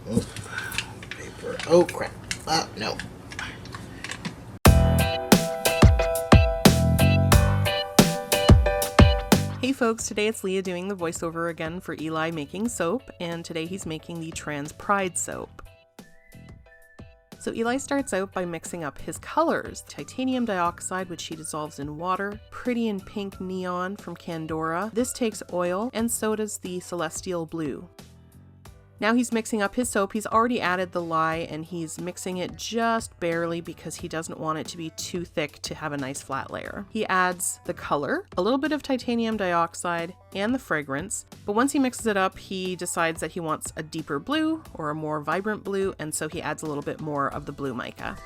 Oh, paper. Oh, crap. No. Hey folks, today it's Leah doing the voiceover again for Eli making soap, and today he's making the Trans Pride soap. So Eli starts out by mixing up his colors: titanium dioxide, which he dissolves in water, pretty and pink neon from Candora. This takes oil, and so does the celestial blue. Now he's mixing up his soap. He's already added the lye, and he's mixing it just barely because he doesn't want it to be too thick to have a nice flat layer. He adds the color, a little bit of titanium dioxide, and the fragrance. But once he mixes it up, he decides that he wants a deeper blue or a more vibrant blue, and so he adds a little bit more of the blue mica.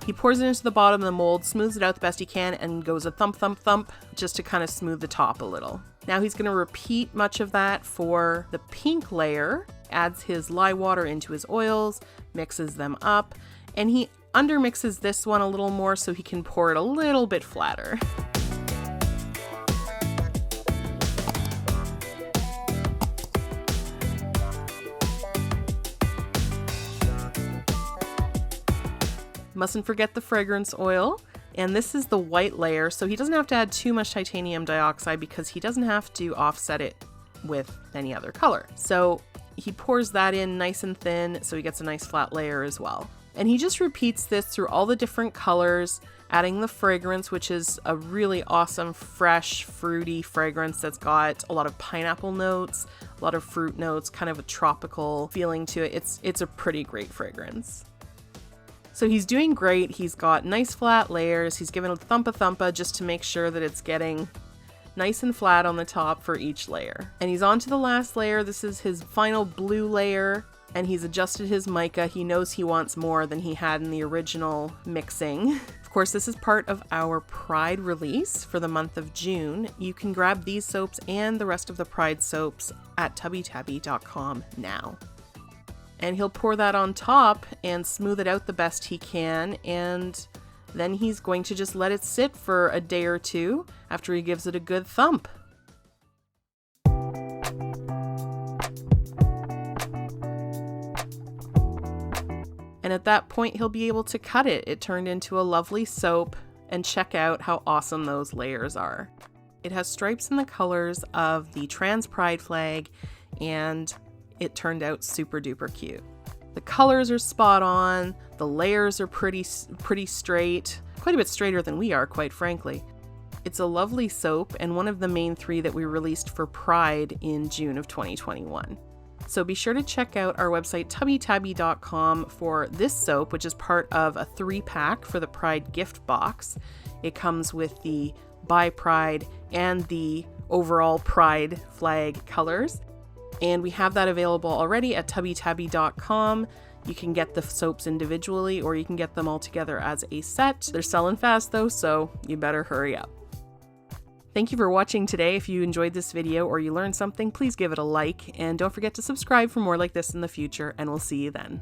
He pours it into the bottom of the mold, smooths it out the best he can, and goes a thump, thump, thump, just to kind of smooth the top a little. Now he's going to repeat much of that for the pink layer, adds his lye water into his oils, mixes them up, and he undermixes this one a little more so he can pour it a little bit flatter. Mustn't forget the fragrance oil, and this is the white layer, so he doesn't have to add too much titanium dioxide because he doesn't have to offset it with any other color. So he pours that in nice and thin so he gets a nice flat layer as well. And he just repeats this through all the different colors, adding the fragrance, which is a really awesome, fresh, fruity fragrance that's got a lot of pineapple notes, a lot of fruit notes, kind of a tropical feeling to it. It's a pretty great fragrance. So he's doing great. He's got nice flat layers. He's given a thumpa just to make sure that it's getting nice and flat on the top for each layer. And he's on to the last layer. This is his final blue layer, and he's adjusted his mica. He knows he wants more than he had in the original mixing. Of course, this is part of our Pride release for the month of June. You can grab these soaps and the rest of the Pride soaps at tubbytabby.com now. And he'll pour that on top and smooth it out the best he can, and then he's going to just let it sit for a day or two after he gives it a good thump. And at that point, he'll be able to cut it. It turned into a lovely soap, and check out how awesome those layers are. It has stripes in the colors of the Trans Pride flag, and it turned out super duper cute. The colors are spot on, the layers are pretty straight, quite a bit straighter than we are, quite frankly. It's a lovely soap, and one of the main 3 that we released for Pride in June of 2021. So be sure to check out our website tubbytabby.com for this soap, which is part of a 3-pack for the Pride gift box. It comes with the By Pride and the overall Pride flag colors. And we have that available already at tubbytabby.com. You can get the soaps individually, or you can get them all together as a set. They're selling fast though, so you better hurry up. Thank you for watching today. If you enjoyed this video or you learned something, please give it a like, and don't forget to subscribe for more like this in the future, and we'll see you then.